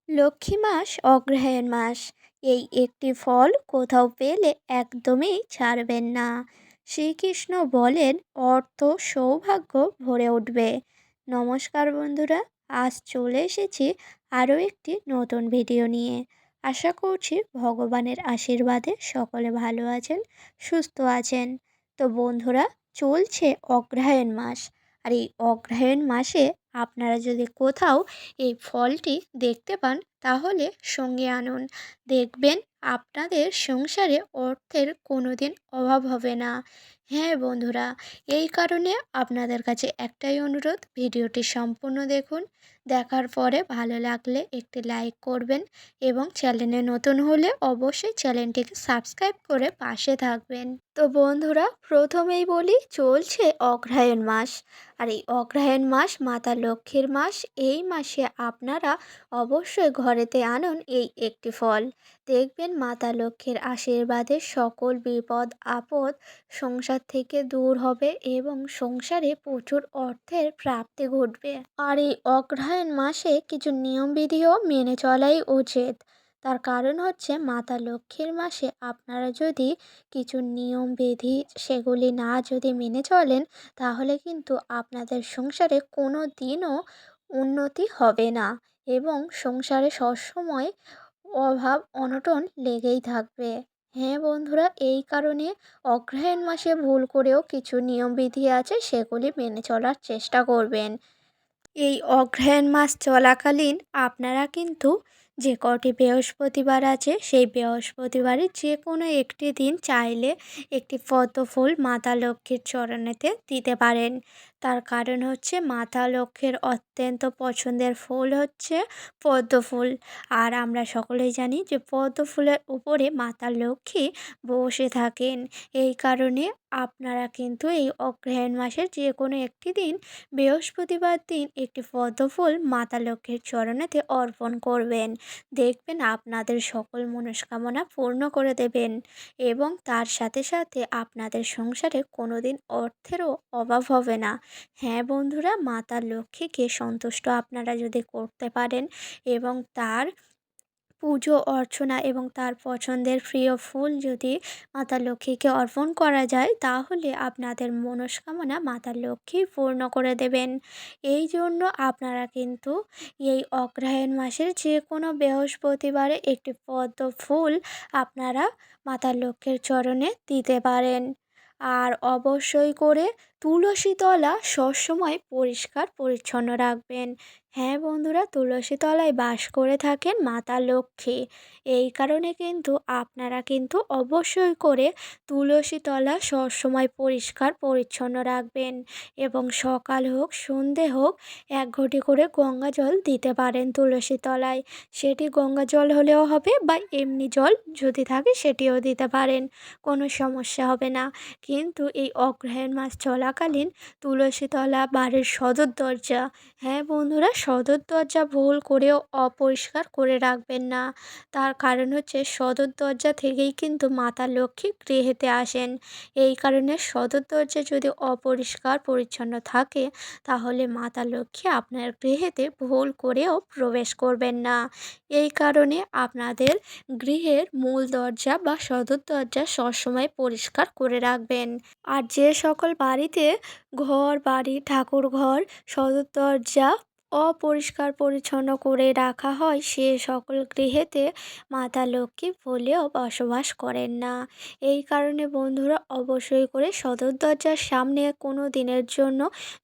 লক্ষ্মী মাস অগ্রহায়ণ মাস। এই একটি ফল কোথাও পেলে একদমই ছাড়বেন না। শ্রীকৃষ্ণ বলেন অর্থ সৌভাগ্য ভরে উঠবে। নমস্কার বন্ধুরা, আজ চলে এসেছি আরও একটি নতুন ভিডিও নিয়ে। আশা করছি ভগবানের আশীর্বাদে সকলে ভালো আছেন, সুস্থ আছেন। তো বন্ধুরা, চলছে অগ্রহায়ণ মাস। আর এই অগ্রহায়ণ মাসে আপনারা যদি কোথাও এই ফলটি দেখতে পান তাহলে সঙ্গে আনুন। দেখবেন আপনাদের সংসারে অর্থের কোনোদিন অভাব হবে না। হ্যাঁ বন্ধুরা, এই কারণে আপনাদের কাছে একটাই অনুরোধ, ভিডিওটি সম্পূর্ণ দেখুন। দেখার পরে ভালো লাগলে একটি লাইক করবেন এবং চ্যানেলে নতুন হলে অবশ্যই চ্যানেলটিকে সাবস্ক্রাইব করে পাশে থাকবেন। তো বন্ধুরা, প্রথমেই বলি, চলছে অগ্রহায়ণ মাস। আর এই অগ্রহায়ণ মাস মাতা লক্ষ্মীর মাস। এই মাসে আপনারা অবশ্যই ঘরেতে আনুন এই একটি ফল। দেখবেন মাতা লক্ষ্মীর আশীর্বাদে সকল বিপদ আপদ সংসার থেকে দূর হবে এবং সংসারে প্রচুর অর্থের প্রাপ্তি ঘটবে। আর এই অগ্রহায়ণ মাসে কিছু নিয়মবিধিও মেনে চলাই উচিত। তার কারণ হচ্ছে মাতা লক্ষ্মীর মাসে আপনারা যদি কিছু নিয়মবিধি সেগুলি না যদি মেনে চলেন, তাহলে কিন্তু আপনাদের সংসারে কোনো দিনও উন্নতি হবে না এবং সংসারে সবসময় অভাব অনটন লেগেই থাকবে। হ্যাঁ বন্ধুরা, এই কারণে অগ্রহায়ণ মাসে ভুল করেও কিছু নিয়মবিধি আছে, সেগুলি মেনে চলার চেষ্টা করবেন। এই অগ্রহায়ণ মাস চলাকালীন আপনারা কিন্তু যে কটি বৃহস্পতিবার আছে সেই বৃহস্পতিবারে যে কোনো একটি দিন চাইলে একটি পদ্ম ফুল মাতা লক্ষ্মীর চরণেতে দিতে পারেন। তার কারণ হচ্ছে মাতা লক্ষ্মীর অত্যন্ত পছন্দের ফুল হচ্ছে পদ্ম ফুল। আর আমরা সকলেই জানি যে পদ্ম ফুলের উপরে মাতা লক্ষ্মী বসে থাকেন। এই কারণে আপনারা কিন্তু এই অগ্রহায়ণ মাসের যে কোনো একটি দিন, বৃহস্পতিবার দিন, একটি পদ্মফুল মাতা লক্ষ্মীর চরণেতে অর্পণ করবেন। দেখবেন আপনাদের সকল মনস্কামনা পূর্ণ করে দেবেন এবং তার সাথে সাথে আপনাদের সংসারে কোনোদিন অর্থেরও অভাব হবে না। হ্যাঁ বন্ধুরা, মাতা লক্ষ্মীকে সন্তুষ্ট আপনারা যদি করতে পারেন এবং তার পুজো অর্চনা এবং তার পছন্দের প্রিয় ফুল যদি মাতা লক্ষ্মীকে অর্পণ করা যায়, তাহলে আপনাদের মনস্কামনা মাতা লক্ষ্মী পূর্ণ করে দেবেন। এই জন্য আপনারা কিন্তু এই অগ্রহায়ণ মাসের যে কোনো বৃহস্পতিবারে একটি পদ্ম ফুল আপনারা মাতা লক্ষ্মীর চরণে দিতে পারেন। আর অবশ্যই করে তুলসী তলা সবসময় পরিষ্কার পরিচ্ছন্ন রাখবেন। হ্যাঁ বন্ধুরা, তুলসী তলায় বাস করে থাকেন মাতা লক্ষ্মী। এই কারণে কিন্তু আপনারা কিন্তু অবশ্যই করে তুলসী তলা সবসময় পরিষ্কার পরিচ্ছন্ন রাখবেন এবং সকাল হোক সন্ধে হোক 1 ঘটি করে গঙ্গা জল দিতে পারেন তুলসী তলায়। সেটি গঙ্গা জল হলেও হবে বা এমনি জল যদি থাকে সেটিও দিতে পারেন, কোনো সমস্যা হবে না। কিন্তু এই অগ্রহায়ণ মাস চলাকালীন তুলসী তলা বাড়ির সদর দরজা, হ্যাঁ বন্ধুরা, সদর দরজা ভুল করেও অপরিষ্কার করে রাখবেন না। তার কারণ হচ্ছে সদর দরজা থেকেই কিন্তু মাতা লক্ষ্মী গৃহেতে আসেন। এই কারণে সদর দরজা যদি অপরিষ্কার পরিচ্ছন্ন থাকে, তাহলে মাতা লক্ষ্মী আপনার গৃহেতে ভুল করেও প্রবেশ করবেন না। এই কারণে আপনাদের গৃহের মূল দরজা বা সদর দরজা সবসময় পরিষ্কার করে রাখবেন। আর যে সকল বাড়িতে ঘর বাড়ি ঠাকুর ঘর সদর দরজা অপরিষ্কার পরিচ্ছন্ন করে রাখা হয়, সে সকল গৃহেতে মাতা লক্ষ্মী ভুলেও বসবাস করেন না। এই কারণে বন্ধুরা, অবশ্যই করে সদর দরজার সামনে কোনো দিনের জন্য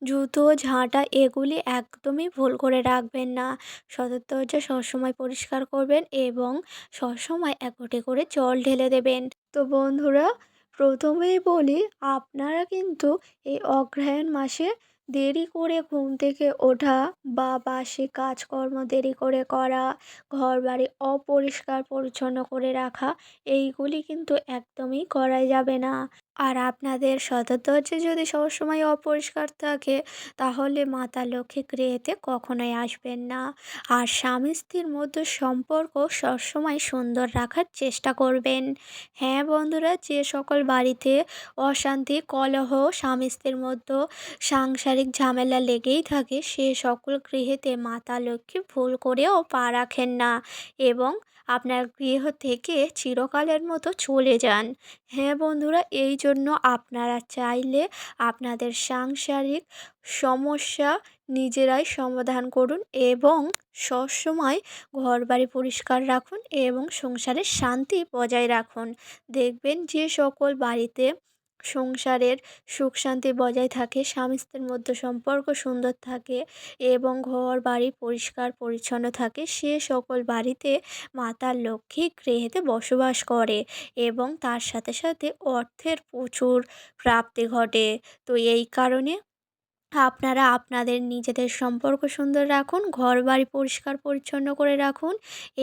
জুতো ঝাঁটা এগুলি একদমই ভুল করে রাখবেন না। সদর দরজা সবসময় পরিষ্কার করবেন এবং সবসময় 1 ঘটি করে জল ঢেলে দেবেন। তো বন্ধুরা, প্রথমেই বলি, আপনারা কিন্তু এই অগ্রহায়ণ মাসে দেরি করে ঘুম থেকে ওঠা বা বাসি কাজকর্ম দেরি করে করা, ঘরবাড়ি অপরিষ্কার পরিচ্ছন্ন করে রাখা, এইগুলি কিন্তু একদমই করা যাবে না। আর আপনাদের সততর্জে যদি সবসময় অপরিষ্কার থাকে তাহলে মাতা লক্ষ্মী গৃহেতে কখনোই আসবেন না। আর স্বামী স্ত্রীর মধ্যে সম্পর্ক সবসময় সুন্দর রাখার চেষ্টা করবেন। হ্যাঁ বন্ধুরা, যে সকল বাড়িতে অশান্তি কলহ স্বামী স্ত্রীর মধ্যে সাংসারিক ঝামেলা লেগেই থাকে সে সকল গৃহেতে মাতা লক্ষ্মী ভুল করেও পা রাখেন না এবং আপনার গৃহ থেকে চিরকালের মতো চলে যান। হ্যাঁ বন্ধুরা, এই জন্য আপনারা চাইলে আপনাদের সাংসারিক সমস্যা নিজেরাই সমাধান করুন এবং সবসময় ঘরবাড়ি পরিষ্কার রাখুন এবং সংসারের শান্তি বজায় রাখুন। দেখবেন যে সকল বাড়িতে সংসারের সুখ শান্তি বজায় থাকে, স্বামী স্ত্রীর মধ্যে সম্পর্ক সুন্দর থাকে এবং ঘর বাড়ি পরিষ্কার পরিচ্ছন্ন থাকে, সে সকল বাড়িতে মাতা লক্ষ্মী গৃহেতে বসবাস করে এবং তার সাথে সাথে অর্থের প্রচুর প্রাপ্তি ঘটে। তো এই কারণে আপনারা আপনাদের নিজেদের সম্পর্ক সুন্দর রাখুন, ঘরবাড়ি পরিষ্কার পরিচ্ছন্ন করে রাখুন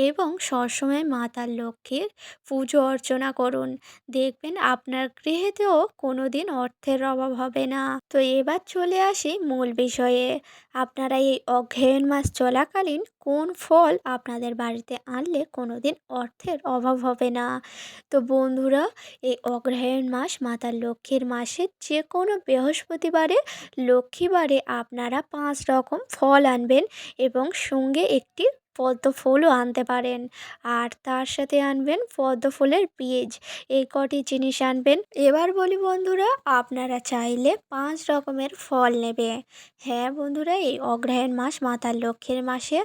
এবং সবসময় মাতা লক্ষ্মীর পুজো অর্চনা করুন। দেখবেন আপনার গৃহেতেও কোনো দিন অর্থের অভাব হবে না। তো এবার চলে আসি মূল বিষয়ে। আপনারা এই অগ্রহায়ণ মাস চলাকালীন কোন ফল আপনাদের বাড়িতে আনলে কোনো দিন অর্থের অভাব হবে না? তো বন্ধুরা, এই অগ্রহায়ণ মাস মাতা লক্ষ্মীর মাসে যে কোনো বৃহস্পতিবারে লক্ষ্মীবারে আপনারা 5 রকম ফল আনবেন এবং সঙ্গে একটি পদ্ম ফুলও আনতে পারেন। আর তার সাথে আনবেন পদ্ম ফুলের বীজ। এই কটি জিনিস আনবেন। এবার বলি বন্ধুরা, আপনারা চাইলে 5 রকমের ফল নেবে। হ্যাঁ বন্ধুরা, এই অগ্রহায়ণ মাস মাতা লক্ষ্মীর মাসে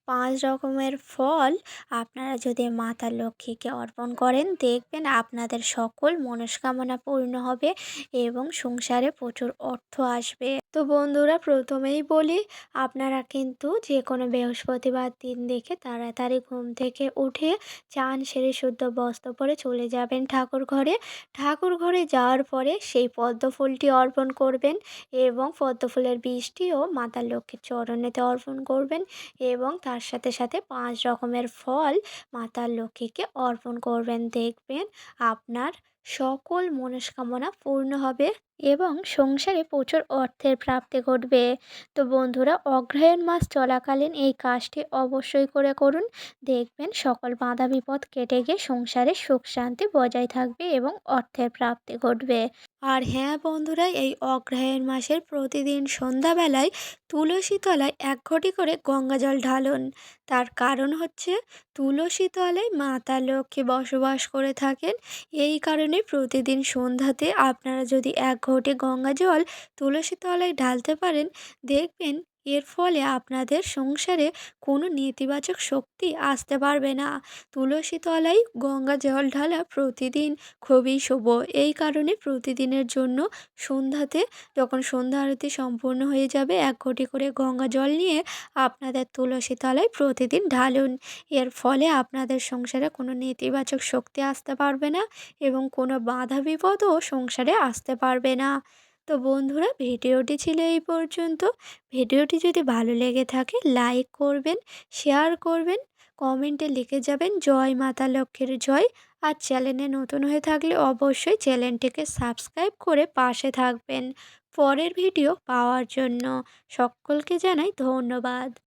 5 রকমের ফল আপনারা যদি মাতা লক্ষ্মীকে অর্পণ করেন দেখবেন আপনাদের সকল মনস্কামনা পূর্ণ হবে এবং সংসারে প্রচুর অর্থ আসবে। তো বন্ধুরা, প্রথমেই বলি আপনারা কিন্তু যে কোনো বৃহস্পতিবার দিন দেখে তাড়াতাড়ি ঘুম থেকে উঠে চান সেরে শুদ্ধ বস্ত্র পরে চলে যাবেন ঠাকুর ঘরে। ঠাকুর ঘরে যাওয়ার পরে সেই পদ্ম ফুলটি অর্পণ করবেন এবং পদ্ম ফুলের বীজটিও মাতা লক্ষ্মীর চরণেতে অর্পণ করবেন এবং তার সাথে সাথে 5 রকমের ফল মাতা লক্ষ্মীকে অর্পণ করবেন। দেখবেন আপনার সকল মনস্কামনা পূর্ণ হবে এবং সংসারে প্রচুর অর্থের প্রাপ্তি ঘটবে। তো বন্ধুরা, অগ্রহায়ণ মাস চলাকালীন এই কাজটি অবশ্যই করে করুন। দেখবেন সকল বাধা বিপদ কেটে গিয়ে সংসারে সুখ শান্তি বজায় থাকবে এবং অর্থের প্রাপ্তি ঘটবে। আর হ্যাঁ বন্ধুরা, এই অগ্রহায়ণ মাসের প্রতিদিন সন্ধ্যাবেলায় তুলসী তলায় 1 ঘটি করে গঙ্গা জল ঢালুন। তার কারণ হচ্ছে তুলসী তলায় মাতা লক্ষ্মী বসবাস করে থাকেন। এই কারণে প্রতিদিন সন্ধ্যাতে আপনারা যদি 1 ঘটি গঙ্গা জল তুলসী তলায় ঢালতে পারেন দেখবেন এর ফলে আপনাদের সংসারে কোনো নেতিবাচক শক্তি আসতে পারবে না। তুলসী তলায় গঙ্গা জল ঢালা প্রতিদিন খুবই শুভ। এই কারণে প্রতিদিনের জন্য সন্ধ্যাতে যখন সন্ধ্যা আরতি সম্পূর্ণ হয়ে যাবে 1 ঘটি করে গঙ্গা জল নিয়ে আপনাদের তুলসী তলায় প্রতিদিন ঢালুন। এর ফলে আপনাদের সংসারে কোনো নেতিবাচক শক্তি আসতে পারবে না এবং কোনো বাধা বিপদও সংসারে আসতে পারবে না। তো বন্ধুরা, ভিডিওটি ছিল এই পর্যন্ত। ভিডিওটি যদি ভালো লেগে থাকে লাইক করবেন, শেয়ার করবেন, কমেন্টে লিখে যাবেন জয় মাতা লক্ষ্মীর জয়। আর চ্যানেলে নতুন হয়ে থাকলে অবশ্যই চ্যানেলটিকে সাবস্ক্রাইব করে পাশে থাকবেন পরের ভিডিও পাওয়ার জন্য। সকলকে জানাই ধন্যবাদ।